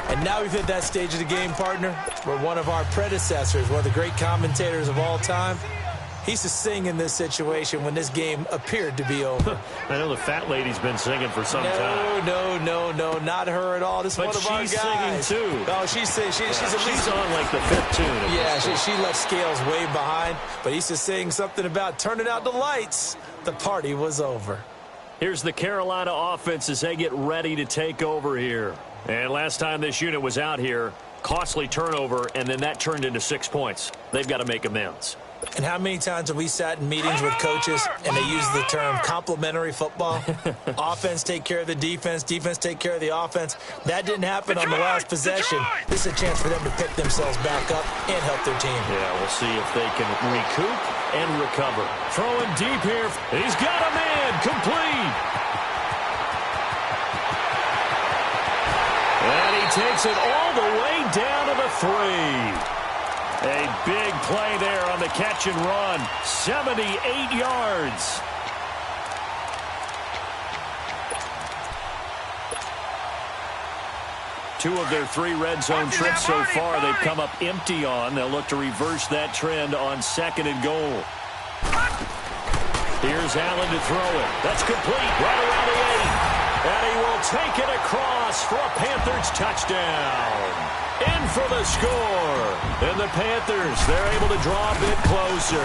And now we've hit that stage of the game, partner, where one of our predecessors, one of the great commentators of all time, he used to sing in this situation when this game appeared to be over. I know the fat lady's been singing for some time. No, not her at all. This is one of our guys. But she's singing, too. Oh, she's on like the 5th tune. Yeah, she left scales way behind. But he used to sing something about turning out the lights. The party was over. Here's the Carolina offense as they get ready to take over here. And last time this unit was out here, costly turnover, and then that turned into 6 points. They've got to make amends. And how many times have we sat in meetings with coaches and they use the term complementary football? Offense take care of the defense, defense take care of the offense. That didn't happen on the last possession. This is a chance for them to pick themselves back up and help their team. Yeah, we'll see if they can recoup and recover. Throwing deep here. He's got a man. Complete. And he takes it all the way down to the 3. A big play there on the catch and run. 78 yards. 2 of their 3 red zone trips so far they've come up empty on. They'll look to reverse that trend on 2nd and goal. Here's Allen to throw it. That's complete right around the 8. And he will take it across for a Panthers touchdown. In for the score. And the Panthers, they're able to draw a bit closer.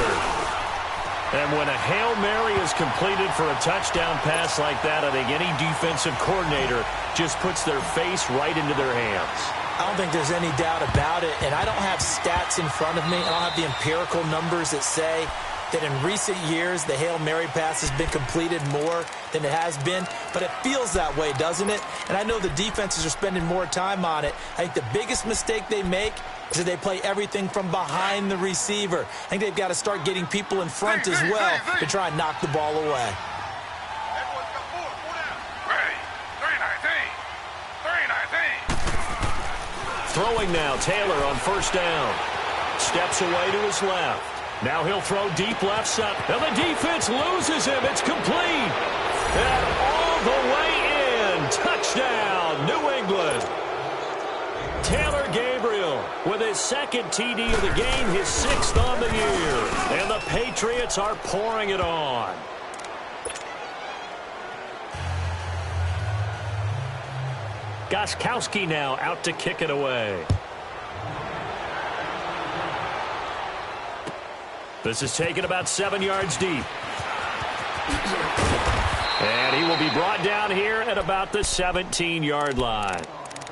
And when a Hail Mary is completed for a touchdown pass like that, I think any defensive coordinator just puts their face right into their hands. I don't think there's any doubt about it. And I don't have stats in front of me. I don't have the empirical numbers that say that in recent years the Hail Mary pass has been completed more than it has been, but it feels that way, doesn't it? And I know the defenses are spending more time on it. I think the biggest mistake they make is that they play everything from behind the receiver. I think they've got to start getting people in front as well to try and knock the ball away. Throwing now, Taylor on 1st down. Steps away to his left. Now he'll throw deep left side. And the defense loses him. It's complete. And all the way in. Touchdown, New England. Taylor Gabriel with his 2nd TD of the game, his 6th on the year. And the Patriots are pouring it on. Gostkowski now out to kick it away. This is taken about 7 yards deep. And he will be brought down here at about the 17-yard line.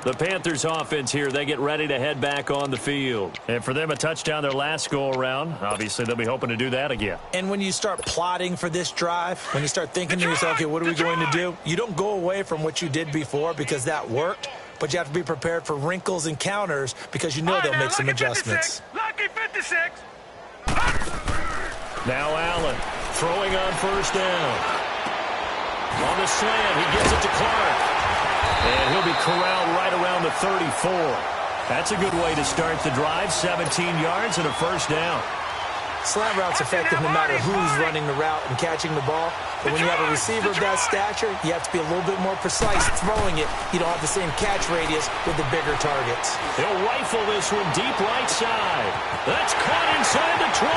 The Panthers offense here, they get ready to head back on the field. And for them, a touchdown their last go-around. Obviously, they'll be hoping to do that again. And when you start plotting for this drive, when you start thinking to yourself, okay, what are we going to do? You don't go away from what you did before because that worked, but you have to be prepared for wrinkles and counters because you know they'll make some adjustments. Lucky 56. Now Allen throwing on 1st down. On the slant, he gives it to Clark. And he'll be corralled right around the 34. That's a good way to start the drive. 17 yards and a 1st down. Slant route's effective no matter who's running the route and catching the ball. But when you have a receiver of that stature, you have to be a little bit more precise throwing it. You don't have the same catch radius with the bigger targets. He'll rifle this one deep right side. That's caught inside the 20.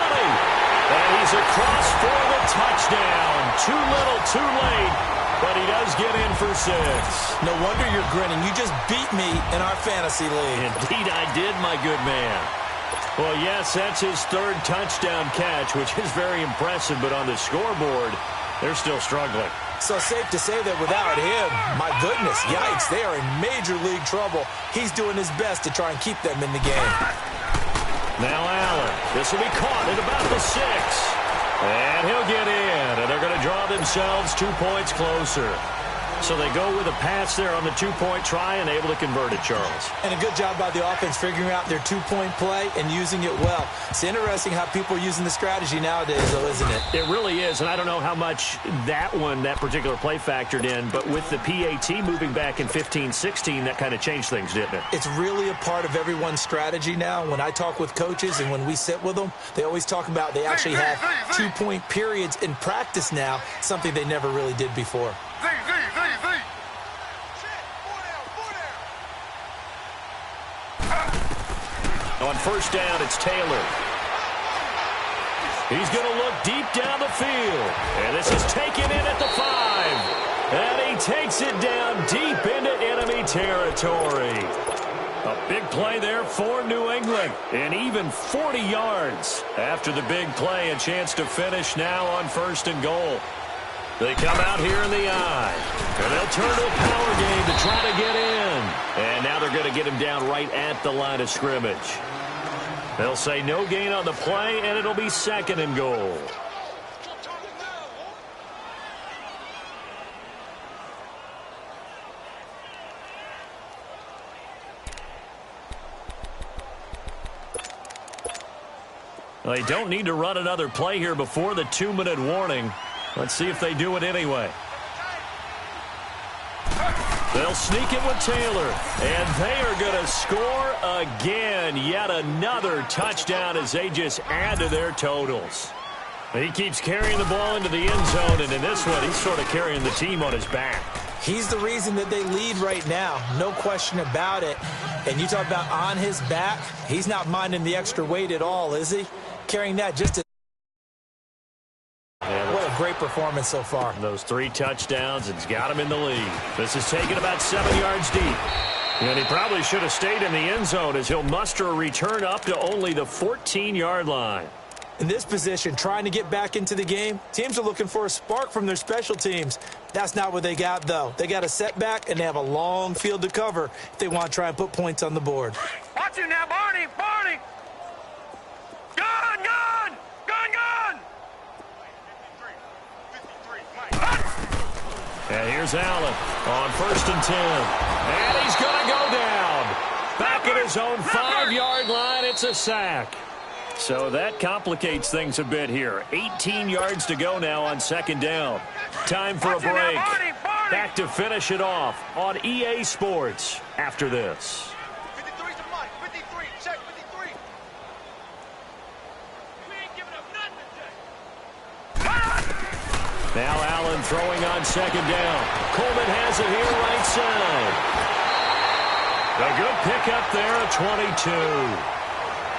And he's across for the touchdown. Too little, too late. But he does get in for 6. No wonder you're grinning. You just beat me in our fantasy league. Indeed I did, my good man. Well, yes, that's his 3rd touchdown catch, which is very impressive. But on the scoreboard, they're still struggling. So safe to say that without him, my goodness, yikes, they are in major league trouble. He's doing his best to try and keep them in the game. Now Allen. This will be caught at about the 6. And he'll get in, and they're going to draw themselves 2 points closer. So they go with a pass there on the 2-point try and able to convert it, Charles. And a good job by the offense figuring out their 2-point play and using it well. It's interesting how people are using the strategy nowadays, though, isn't it? It really is, and I don't know how much that particular play factored in, but with the PAT moving back in 15-16, that kind of changed things, didn't it? It's really a part of everyone's strategy now. When I talk with coaches and when we sit with them, they always talk about they actually have 2-point periods in practice now, something they never really did before. On 1st down, it's Taylor. He's going to look deep down the field. And this is taken in at the 5. And he takes it down deep into enemy territory. A big play there for New England. And even 40 yards after the big play. A chance to finish now on 1st and goal. They come out here in the eye. And they'll turn to a power game to try to get in. And now they're going to get him down right at the line of scrimmage. They'll say no gain on the play, and it'll be 2nd and goal. Well, they don't need to run another play here before the 2-minute warning. Let's see if they do it anyway. They'll sneak it with Taylor, and they are going to score again. Yet another touchdown as they just add to their totals. He keeps carrying the ball into the end zone, and in this one, he's sort of carrying the team on his back. He's the reason that they lead right now. No question about it. And you talk about on his back, he's not minding the extra weight at all, is he? Carrying that just what a great performance so far. Those 3 touchdowns, it's got him in the lead. This is taken about 7 yards deep. And he probably should have stayed in the end zone as he'll muster a return up to only the 14-yard line. In this position, trying to get back into the game, teams are looking for a spark from their special teams. That's not what they got, though. They got a setback, and they have a long field to cover if they want to try and put points on the board. Watch him now, Barney! Barney! Gun! Gun! Gun! Gun! And here's Allen on 1st and 10. And he's going to go down. Back at his own 5-yard line, it's a sack. So that complicates things a bit here. 18 yards to go now on 2nd down. Time for a break. Back to finish it off on EA Sports after this. 53 to Mike. 53. Check 53. We ain't giving up nothing today. Now Allen throwing on 2nd down. Coleman has it here right side. A good pickup there at 22.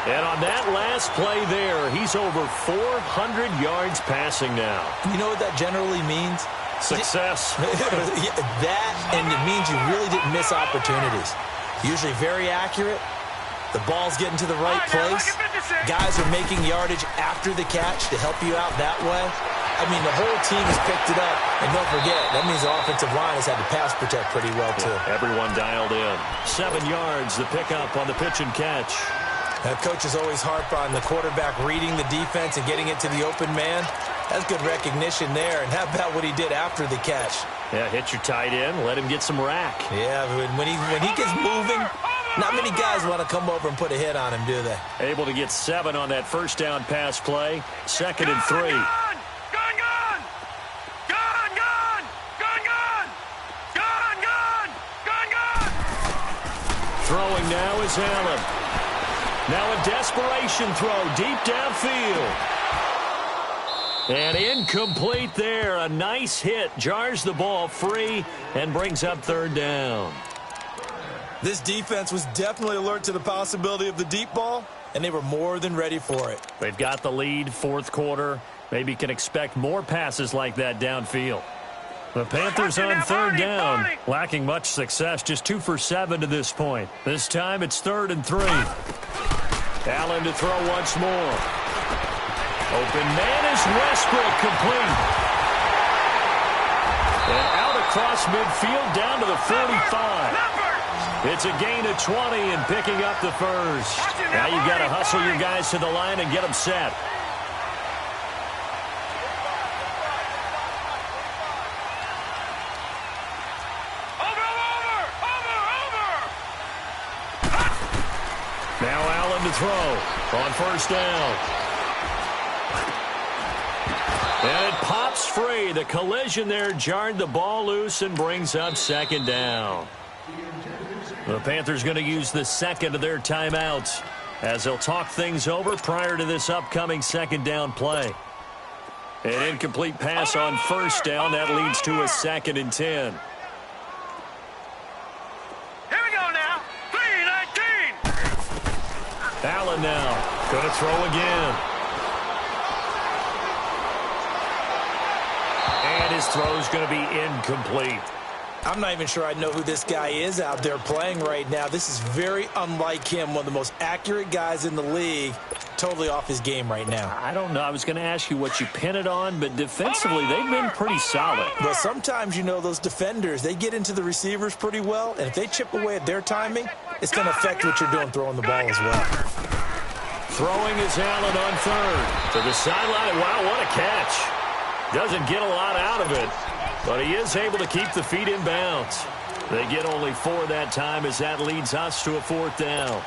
And on that last play there, he's over 400 yards passing now. You know what that generally means? Success. That, and it means you really didn't miss opportunities. Usually very accurate. The ball's getting to the right place. Guys are making yardage after the catch to help you out that way. I mean, the whole team has picked it up. And don't forget, that means the offensive line has had to pass protect pretty well, too. Yeah, everyone dialed in. 7 yards, the pickup on the pitch and catch. Coaches always harp on the quarterback reading the defense and getting it to the open man. That's good recognition there. And how about what he did after the catch? Yeah, hit your tight end, let him get some rack. Yeah, when he gets moving, not many guys want to come over and put a hit on him, do they? Able to get 7 on that 1st down pass play. 2nd and 3. Throwing now is Allen. Now a desperation throw deep downfield. And incomplete there. A nice hit. Jars the ball free and brings up 3rd down. This defense was definitely alert to the possibility of the deep ball, and they were more than ready for it. They've got the lead, 4th quarter. Maybe can expect more passes like that downfield. The Panthers on 3rd down, lacking much success, just 2 for 7 to this point. This time it's 3rd and 3. Allen to throw once more. Open man is Westbrook, complete. And out across midfield down to the 45. It's a gain of 20 and picking up the first. Now you've got to hustle your guys to the line and get them set. Now Allen to throw on 1st down. And it pops free. The collision there jarred the ball loose and brings up 2nd down. The Panthers going to use the 2nd of their timeouts as they'll talk things over prior to this upcoming 2nd down play. An incomplete pass on 1st down. That leads to a 2nd and 10. Allen now going to throw again. And his throw's going to be incomplete. I'm not even sure I know who this guy is out there playing right now. This is very unlike him, one of the most accurate guys in the league. Totally off his game right now. I don't know. I was going to ask you what you pin it on, but defensively they've been pretty solid. But sometimes, you know, those defenders, they get into the receivers pretty well, and if they chip away at their timing, it's going to affect what you're doing throwing the ball as well. Throwing is Allen on 3rd. To the sideline. Wow, what a catch. Doesn't get a lot out of it, but he is able to keep the feet in bounds. They get only 4 that time as that leads us to a 4th down.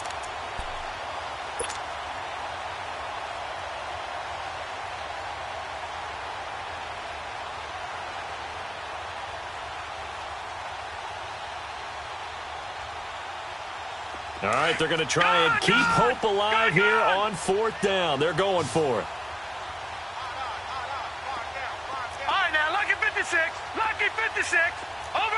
All right, they're going to try and keep hope alive here on 4th down. They're going for it. All right, now, lucky 56. Lucky 56. Over,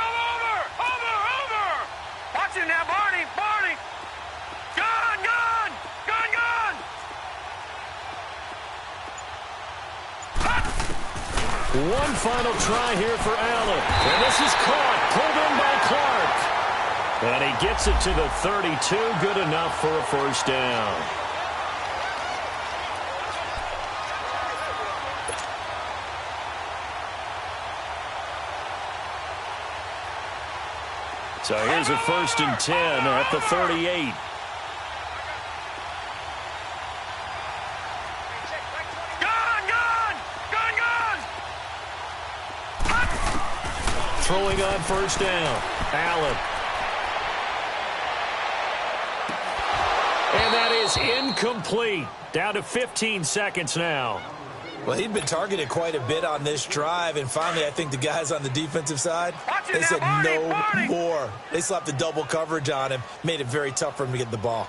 One final try here for Allen. And this is caught, pulled in by Clark. And he gets it to the 32, good enough for a first down. So here's a 1st and 10 at the 38. Throwing on first down, Allen. And that is incomplete. Down to 15 seconds now. Well, he'd been targeted quite a bit on this drive, and finally I think the guys on the defensive side, they said no more. They slapped the double coverage on him, made it very tough for him to get the ball.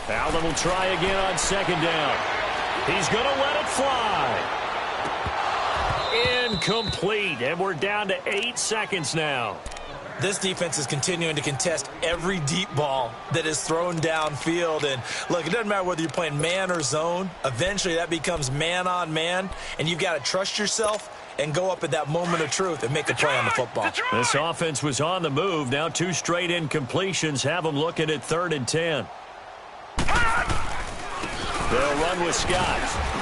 Allen will try again on 2nd down. He's going to let it fly. Incomplete, and we're down to 8 seconds now. This defense is continuing to contest every deep ball that is thrown downfield. And, look, it doesn't matter whether you're playing man or zone. Eventually that becomes man-on-man, and you've got to trust yourself and go up at that moment of truth and make a play on the football. This offense was on the move. Now 2 straight incompletions have them looking at 3rd and 10. They'll run with Scott.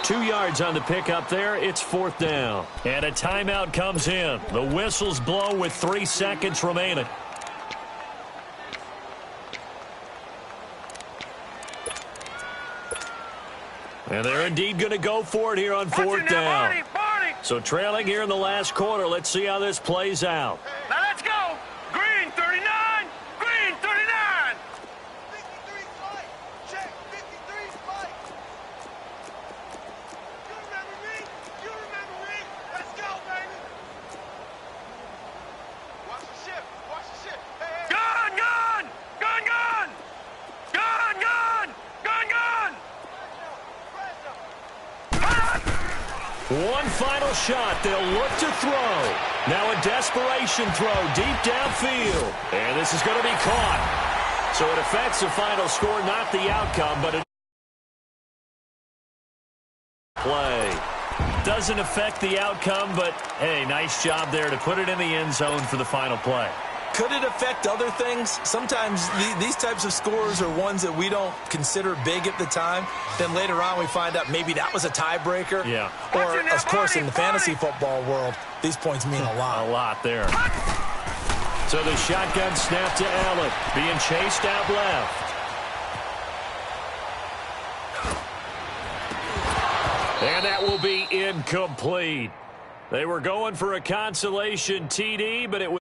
2 yards on the pickup there. It's 4th down. And a timeout comes in. The whistles blow with 3 seconds remaining. And they're indeed going to go for it here on 4th down. So trailing here in the last quarter. Let's see how this plays out. Now let's go. Green 39. Green 39. 53 Spike. Check. 53 Spike. You remember me? You remember me? Let's go, baby. Watch the ship. Watch the ship. Hey, hey. Gun, gun. Gun, gun. Gun, gun. Gun, gun. One final shot. They'll look to throw. Now a desperation throw deep downfield. And this is going to be caught. So it affects the final score, not the outcome, but it play. Doesn't affect the outcome, but, hey, nice job there to put it in the end zone for the final play. Could it affect other things? Sometimes these types of scores are ones that we don't consider big at the time. Then later on we find out maybe that was a tiebreaker. Yeah. Or, of course, in the fantasy football world, these points mean a lot. A lot there. So the shotgun snap to Allen, being chased out left. And that will be incomplete. They were going for a consolation TD, but it was